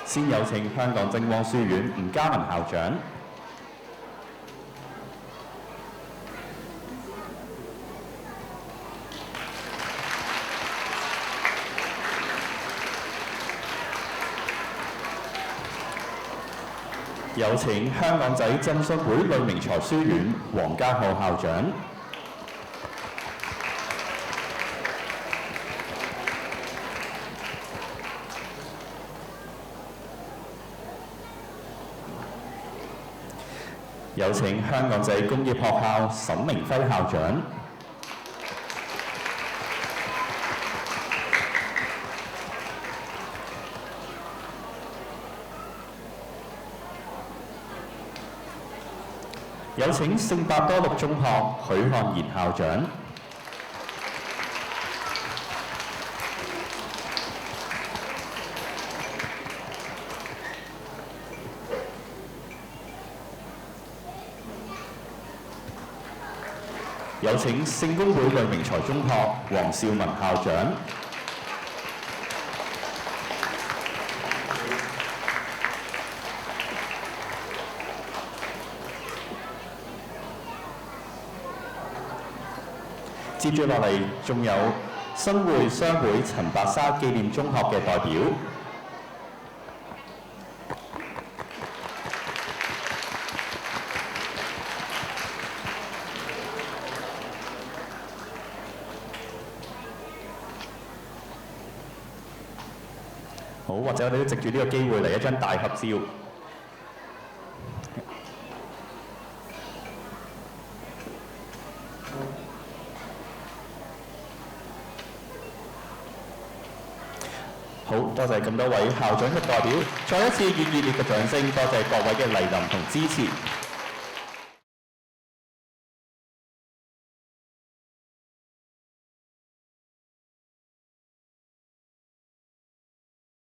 先有請香港正光書院吳嘉文校長。有請香港仔浸信會呂明才書院黃家浩校長。有請香港仔工業學校沈明輝校長。有請聖伯多祿中學許漢賢校長。有請聖公會呂明才中學黃少文校長。接住落嚟，仲有新會商會陳白沙紀念中學嘅代表。好，或者我哋都藉住呢個機會嚟一張大合照。好，多謝咁多位校長嘅代表，再一次以熱烈嘅掌聲，多謝各位嘅蒞臨同支持。